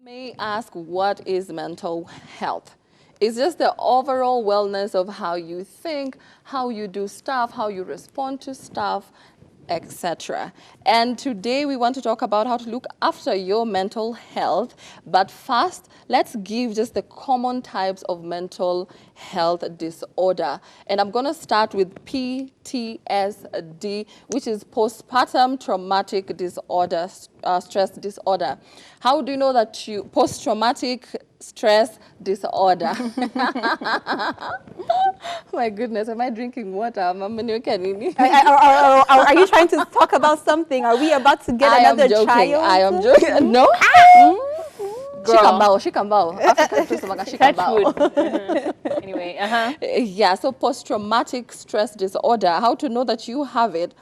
May ask, what is mental health? It's just the overall wellness of how you think, how you do stuff, how you respond to stuff, etc. And today we want to talk about how to look after your mental health. But first, let's give just the common types of mental health disorder. And I'm going to start with PTSD, which is postpartum traumatic disorder, stress disorder. How do you know that you post-traumatic stress disorder? My goodness, am I drinking water? Are you trying to talk about something? Are we about to get another child? I am joking. No. Girl. She can bow. She can bow. Anyway, Yeah, so post-traumatic stress disorder, how to know that you have it.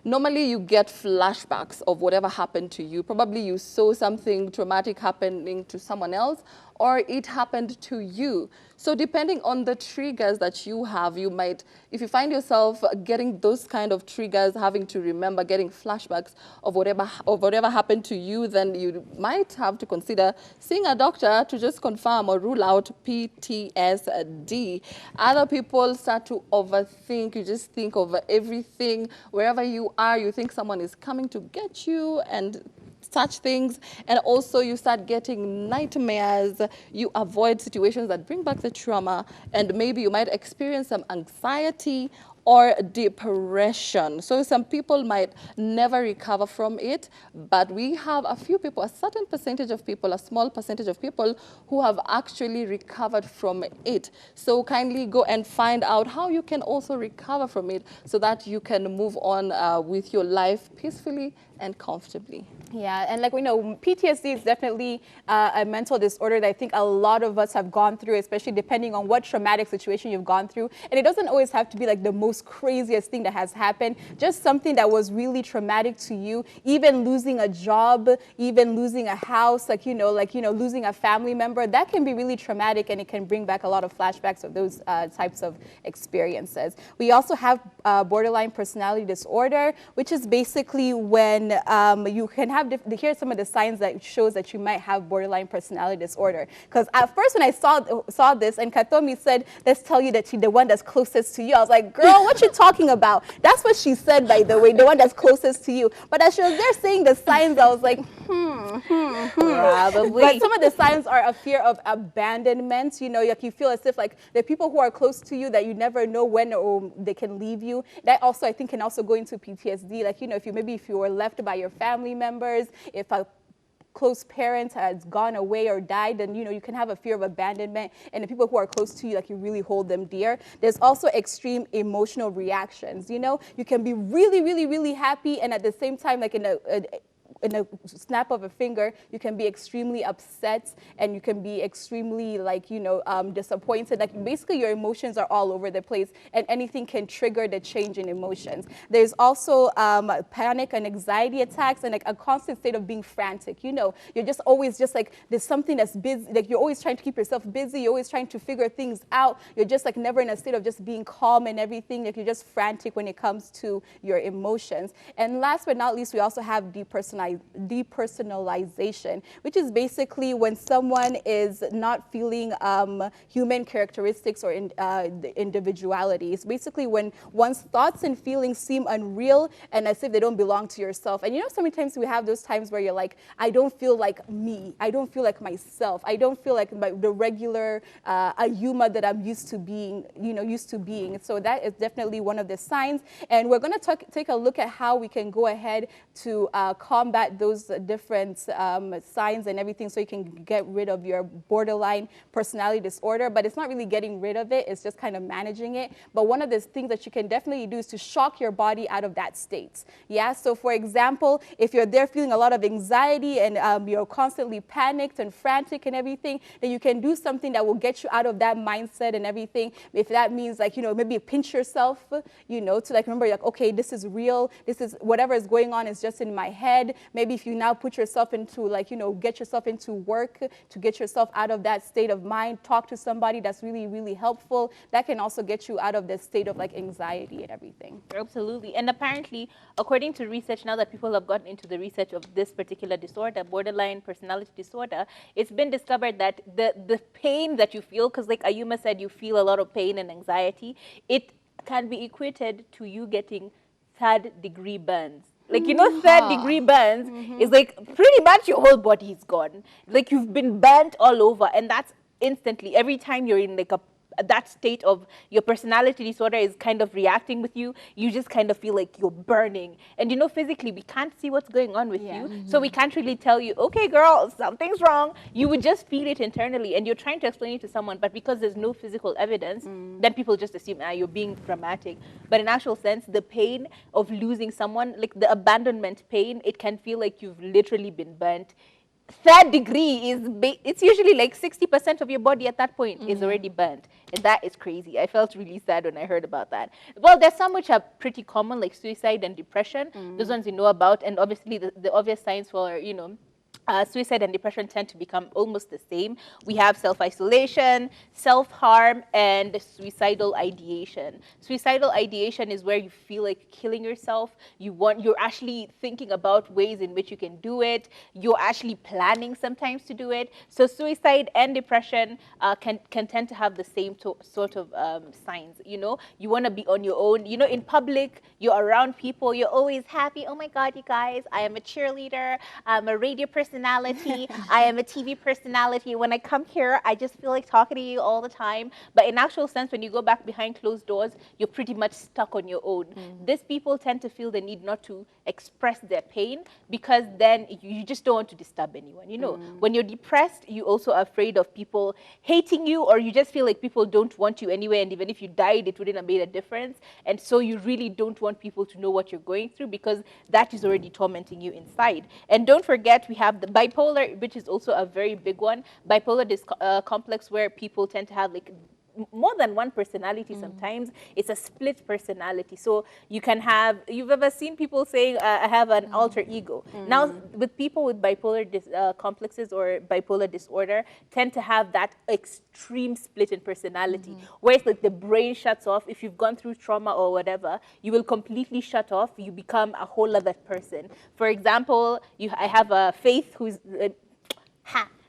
Normally you get flashbacks of whatever happened to you. Probably you saw something traumatic happening to someone else, or it happened to you. So depending on the triggers that you have, you might, if you find yourself getting those kind of triggers, having to remember, getting flashbacks of whatever happened to you, then you might have to consider seeing a doctor to just confirm or rule out PTSD. Other people start to overthink. You just think of everything. Wherever you are, you think someone is coming to get you and such things. And also you start getting nightmares. You avoid situations that bring back the trauma, and maybe you might experience some anxiety or depression. So some people might never recover from it, but we have a few people, a certain percentage of people, a small percentage of people who have actually recovered from it. So kindly go and find out how you can also recover from it so that you can move on with your life peacefully and comfortably. Yeah, and like we know, PTSD is definitely a mental disorder that I think a lot of us have gone through, especially depending on what traumatic situation you've gone through. And it doesn't always have to be like the most craziest thing that has happened, just something that was really traumatic to you, even losing a job, even losing a house, losing a family member. That can be really traumatic, and it can bring back a lot of flashbacks of those types of experiences. We also have borderline personality disorder, which is basically when you can have, here's some of the signs that shows that you might have borderline personality disorder. Because at first when I saw this and Katomi said, let's tell you that she's the one that's closest to you, I was like, girl, what you talking about? That's what she said, by the way, the one that's closest to you. But as she was there saying the signs, I was like, Probably. But some of the signs are a fear of abandonment. You know, like you feel as if like the people who are close to you that you never know when or they can leave you. That also, I think, can also go into PTSD. Like, you know, if you were left by your family members, if a close parent has gone away or died, then, you know, you can have a fear of abandonment, and the people who are close to you, like, you really hold them dear. There's also extreme emotional reactions. You know, you can be really, really, really happy, and at the same time, like in a snap of a finger, you can be extremely upset, and you can be extremely, like, you know, disappointed. Like, basically your emotions are all over the place, and anything can trigger the change in emotions. There's also panic and anxiety attacks, and like a constant state of being frantic. You know, you're just always just like, there's something that's busy, like you're always trying to keep yourself busy, you're always trying to figure things out. You're just like never in a state of just being calm and everything. Like, you're just frantic when it comes to your emotions. And last but not least, we also have depersonalization, which is basically when someone is not feeling human characteristics or individuality. It's basically when one's thoughts and feelings seem unreal and as if they don't belong to yourself. And you know, sometimes we have those times where you're like, I don't feel like me. I don't feel like myself. I don't feel like the regular Ayuma that I'm used to being, So that is definitely one of the signs. And we're going to take a look at how we can go ahead to combat those different signs and everything, so you can get rid of your borderline personality disorder. But it's not really getting rid of it, it's just kind of managing it. But one of the things that you can definitely do is to shock your body out of that state. Yeah, so for example, if you're there feeling a lot of anxiety and you're constantly panicked and frantic and everything, then you can do something that will get you out of that mindset and everything. If that means, like, you know, maybe pinch yourself, you know, to like remember, like, okay, this is real, this is whatever is going on is just in my head. maybe if you now put yourself into like, get yourself into work to get yourself out of that state of mind, talk to somebody that's really, really helpful, that can also get you out of this state of like anxiety and everything. Absolutely. And apparently, according to research, now that people have gotten into the research of this particular disorder, borderline personality disorder, it's been discovered that the pain that you feel, because like Ayuma said, you feel a lot of pain and anxiety, it can be equated to you getting third-degree burns. Like, third-degree burns is like pretty much your whole body is gone. Like, you've been burnt all over, and that's instantly. Every time you're in like that state of your personality disorder is kind of reacting with you, you just kind of feel like you're burning. And physically, we can't see what's going on with you. So we can't really tell you, okay, girl, something's wrong. You would just feel it internally, and you're trying to explain it to someone, but because there's no physical evidence, then people just assume, you're being dramatic. But in actual sense, the pain of losing someone, like the abandonment pain, it can feel like you've literally been burnt. Third degree it's usually like 60% of your body at that point is already burnt, and that is crazy. I felt really sad when I heard about that. Well, there's some which are pretty common, like suicide and depression. Those ones you know about, and obviously the obvious signs for suicide and depression tend to become almost the same. We have self-isolation, self-harm, and suicidal ideation. Suicidal ideation is where you feel like killing yourself. You're actually thinking about ways in which you can do it. You're actually planning sometimes to do it. So suicide and depression can tend to have the same sort of signs. You want to be on your own. In public, you're around people. You're always happy. Oh my God, you guys, I am a cheerleader. I'm a radio personality. I am a TV personality. When I come here, I just feel like talking to you all the time. But in actual sense, when you go back behind closed doors, you're pretty much stuck on your own. These people tend to feel the need not to express their pain, because then you just don't want to disturb anyone. When you're depressed, you also are afraid of people hating you, or you just feel like people don't want you anyway, and even if you died, it wouldn't have made a difference. And so you really don't want people to know what you're going through, because that is already tormenting you inside. And don't forget, we have the bipolar, which is also a very big one. Bipolar complex, where people tend to have like more than one personality. Sometimes it's a split personality. So you've ever seen people saying, I have an alter ego. Now, with people with bipolar complexes or bipolar disorder, tend to have that extreme split in personality, where it's like the brain shuts off. If you've gone through trauma or whatever, you will completely shut off. You become a whole other person. For example, I have a Faith who's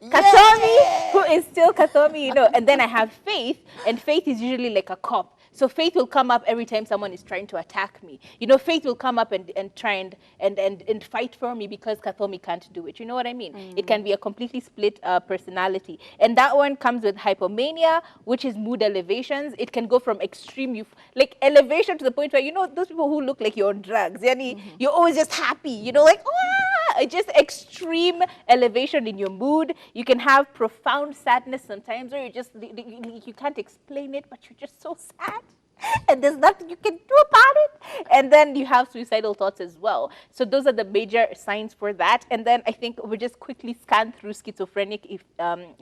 Katomi, who is still Katomi, and then I have Faith, and Faith is usually like a cop. So Faith will come up every time someone is trying to attack me. Faith will come up and try and fight for me because Katomi can't do it. You know what I mean? It can be a completely split personality. And that one comes with hypomania, which is mood elevations. It can go from extreme, like elevation to the point where, those people who look like you're on drugs. You're always just happy, like, just extreme elevation in your mood. You can have profound sadness sometimes, or you can't explain it, but you're just so sad. And there's nothing you can do about it. And then you have suicidal thoughts as well. So those are the major signs for that. And then I think we'll just quickly scan through schizophrenic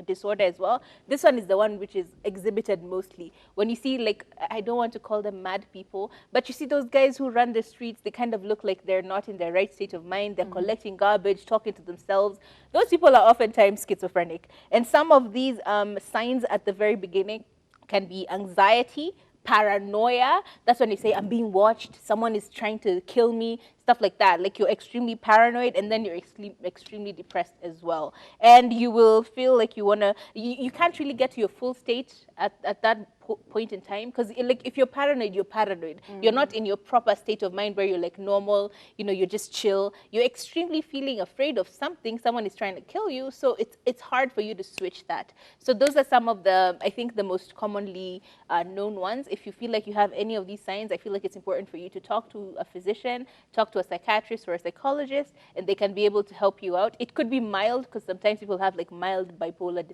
disorder as well. This one is the one which is exhibited mostly. When you see, like, I don't want to call them mad people, but you see those guys who run the streets, they kind of look like they're not in their right state of mind. They're collecting garbage, talking to themselves. Those people are oftentimes schizophrenic. And some of these signs at the very beginning can be anxiety, paranoia. That's when they say, I'm being watched, someone is trying to kill me, stuff like that. Like, you're extremely paranoid, and then you're extremely depressed as well. And you will feel like you can't really get to your full state at that point in time, because like, if you're paranoid, you're paranoid. You're not in your proper state of mind where you're like normal, you're just chill. You're extremely feeling afraid of something, someone is trying to kill you, so it's hard for you to switch that. So those are some of the, I think, the most commonly known ones. If you feel like you have any of these signs, I feel like it's important for you to talk to a physician, talk to a psychiatrist or a psychologist, and they can be able to help you out. It could be mild, because sometimes people have like mild bipolar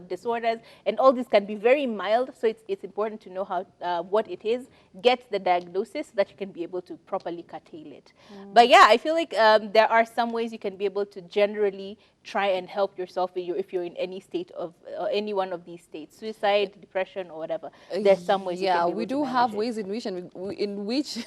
disorders, and all this can be very mild. So it's important to know how what it is, get the diagnosis, so that you can be able to properly curtail it. But yeah, I feel like there are some ways you can be able to generally try and help yourself if you're in any state of any one of these states, suicide, depression, or whatever. There's some ways. Yeah, you can be we able do to have manage it. ways in which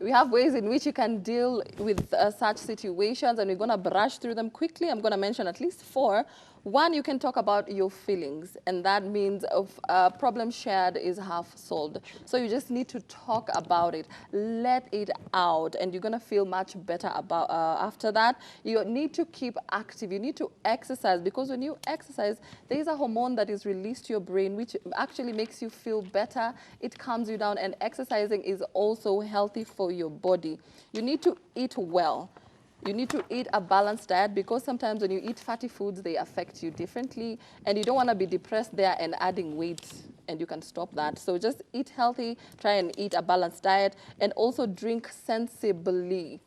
We have ways in which you can deal with such situations, and we're going to brush through them quickly. I'm going to mention at least 4. One, you can talk about your feelings, and that means of problem shared is half solved. So you just need to talk about it, let it out, and you're gonna feel much better about after that. You need to keep active. You need to exercise, because when you exercise, there is a hormone that is released to your brain, which actually makes you feel better. It calms you down, and exercising is also healthy for your body. You need to eat well. You need to eat a balanced diet, because sometimes when you eat fatty foods, they affect you differently, and you don't want to be depressed there and adding weight, and you can stop that. So just eat healthy, try and eat a balanced diet, and also drink sensibly.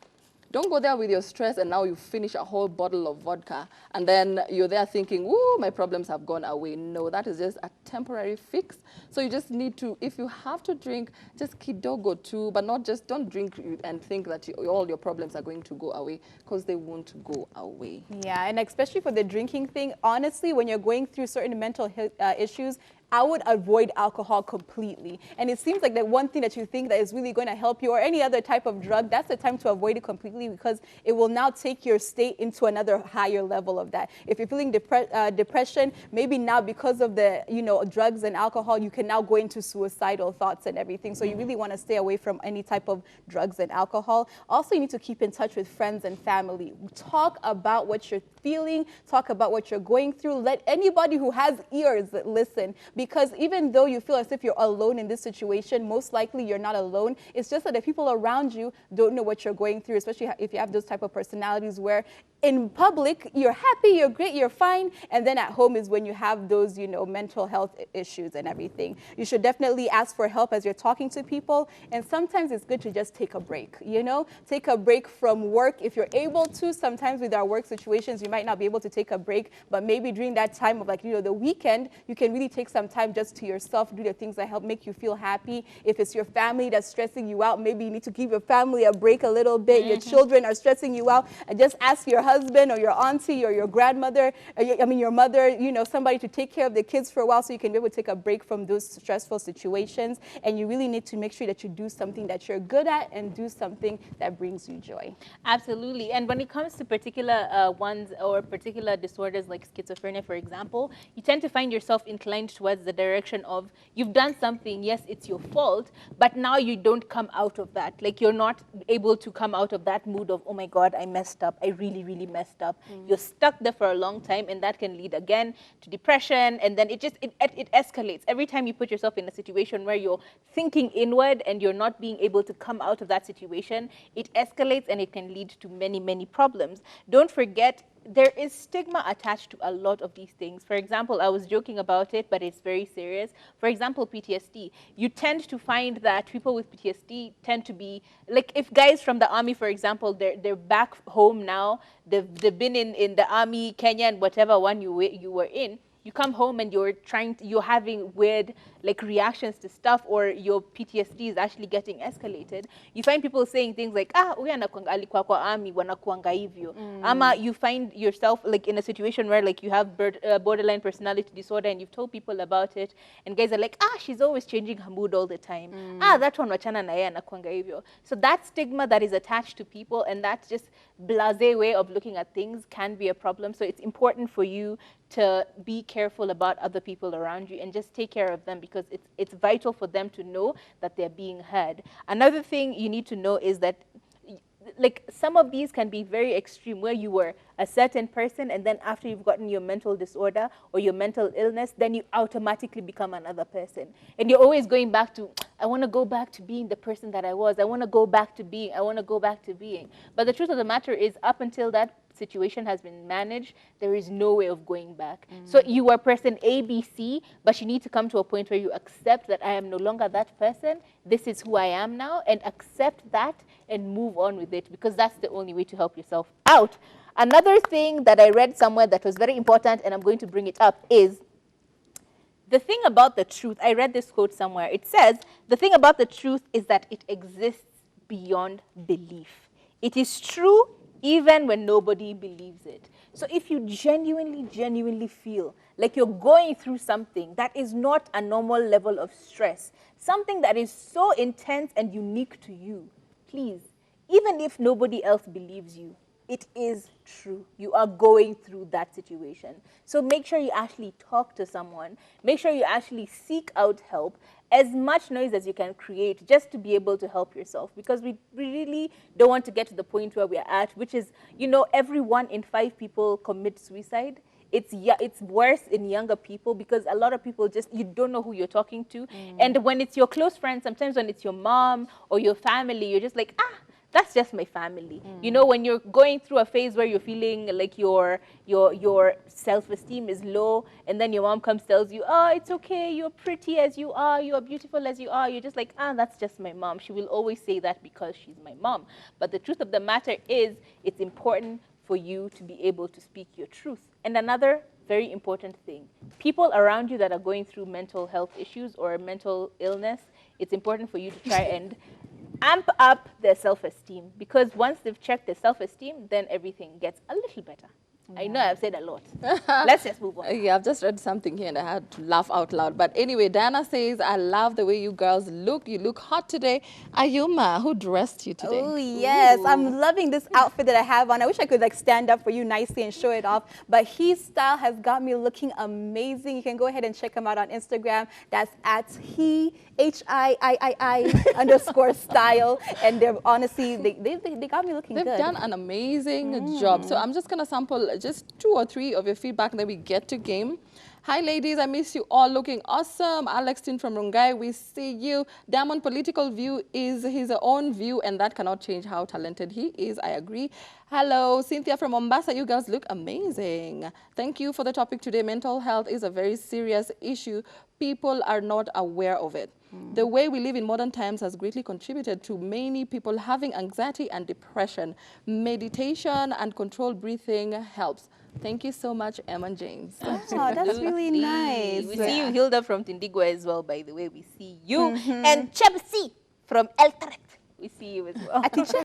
Don't go there with your stress and now you finish a whole bottle of vodka and then you're there thinking, "Ooh, my problems have gone away." No, that is just a temporary fix. So you just need to, if you have to drink, just kidogo too, but not just, don't drink and think that all your problems are going to go away, because they won't go away. Yeah, and especially for the drinking thing, honestly, when you're going through certain mental issues, I would avoid alcohol completely. And it seems like the one thing that you think that is really going to help you, or any other type of drug, that's the time to avoid it completely, because it will now take your state into another higher level of that. If you're feeling depression, maybe now because of the drugs and alcohol, you can now go into suicidal thoughts and everything. So you really want to stay away from any type of drugs and alcohol. Also, you need to keep in touch with friends and family. Talk about what you're feeling. Talk about what you're going through. Let anybody who has ears listen. Because even though you feel as if you're alone in this situation, most likely you're not alone. It's just that the people around you don't know what you're going through, especially if you have those type of personalities where in public you're happy, you're great, you're fine, and then at home is when you have those, mental health issues and everything. You should definitely ask for help as you're talking to people, and sometimes it's good to just take a break, Take a break from work if you're able to. Sometimes with our work situations, you might not be able to take a break, but maybe during that time of the weekend, you can really take some time just to yourself, do the things that help make you feel happy. If it's your family that's stressing you out, maybe you need to give your family a break a little bit. Your children are stressing you out, and just ask your husband or your auntie or your grandmother, your mother, somebody to take care of the kids for a while, so you can be able to take a break from those stressful situations. And you really need to make sure that you do something that you're good at and do something that brings you joy. Absolutely. And when it comes to particular ones or particular disorders like schizophrenia, for example, you tend to find yourself inclined towards the direction of, you've done something, yes, it's your fault, but now you don't come out of that. Like, you're not able to come out of that mood of, oh my God, I messed up. I really, really messed up. You're stuck there for a long time, and that can lead again to depression. And then it escalates. Every time you put yourself in a situation where you're thinking inward and you're not being able to come out of that situation, it escalates and it can lead to many, many problems. Don't forget, there is stigma attached to a lot of these things. For example, I was joking about it, but it's very serious. For example, PTSD. You tend to find that people with PTSD tend to be, like, if guys from the army, for example, they're back home now, they've been in the army, Kenya, and whatever one you were in, you come home and you're having weird reactions to stuff, or your PTSD is actually getting escalated. You find people saying things like, huyu alikuwa kwa army, wanakuanga hivyo. Ama you find yourself in a situation where you have borderline personality disorder, and you've told people about it, and guys are like, she's always changing her mood all the time. That one wachana na yeye anakuanga hivyo. So that stigma that is attached to people, and that just blasé way of looking at things, can be a problem. So it's important for you to be careful about other people around you and just take care of them, because it's vital for them to know that they're being heard. Another thing you need to know is that some of these can be very extreme, where you were a certain person, and then after you've gotten your mental disorder or your mental illness, then you automatically become another person. And you're always going back to, I want to go back to being the person that I was. I want to go back to being. I want to go back to being. But the truth of the matter is, up until that situation has been managed, there is no way of going back. So you were person A, B, C, but you need to come to a point where you accept that I am no longer that person. This is who I am now, and accept that and move on with it, because that's the only way to help yourself out. Another thing that I read somewhere that was very important, and I'm going to bring it up, is the thing about the truth. I read this quote somewhere. It says, the thing about the truth is that it exists beyond belief. It is true even when nobody believes it. So if you genuinely feel like you're going through something that is not a normal level of stress, something that is so intense and unique to you, please, even if nobody else believes you, it is true. You are going through that situation. So make sure you actually talk to someone. Make sure you actually seek out help. As much noise as you can create just to be able to help yourself, because we really don't want to get to the point where we're at, which is, every 1 in 5 people commit suicide. It's worse in younger people because a lot of people you don't know who you're talking to. And when it's your close friends, sometimes when it's your mom or your family, you're just like, that's just my family. When you're going through a phase where you're feeling like your self-esteem is low, and then your mom comes tells you, oh, it's okay, you're pretty as you are, you're beautiful as you are, you're just like, that's just my mom. She will always say that because she's my mom. But the truth of the matter is, it's important for you to be able to speak your truth. And another very important thing, people around you that are going through mental health issues or mental illness, it's important for you to try and amp up their self-esteem, because once they've checked their self-esteem, then everything gets a little better. Yeah. I know I've said a lot. Let's just move on. Yeah, I've just read something here and I had to laugh out loud. But anyway, Diana says, I love the way you girls look. You look hot today. Ayuma, who dressed you today? Oh, yes. Ooh. I'm loving this outfit that I have on. I wish I could stand up for you nicely and show it off. But his style has got me looking amazing. You can go ahead and check him out on Instagram. That's at HIIII_style. And they're honestly, they got me looking good. They've done an amazing job. So I'm just going to sample just 2 or 3 of your feedback, and then we get to game. Hi, ladies. I miss you all. Looking awesome. Alex Tin from Rungai, we see you. Diamond political view is his own view, and that cannot change how talented he is. I agree. Hello, Cynthia from Mombasa. You girls look amazing. Thank you for the topic today. Mental health is a very serious issue. People are not aware of it. The way we live in modern times has greatly contributed to many people having anxiety and depression. Meditation and controlled breathing helps. Thank you so much, Emma James. Oh, that's really nice. We see you, Hilda from Tindigua as well, by the way. We see you. And Chebsi from El Taret. We see you as well.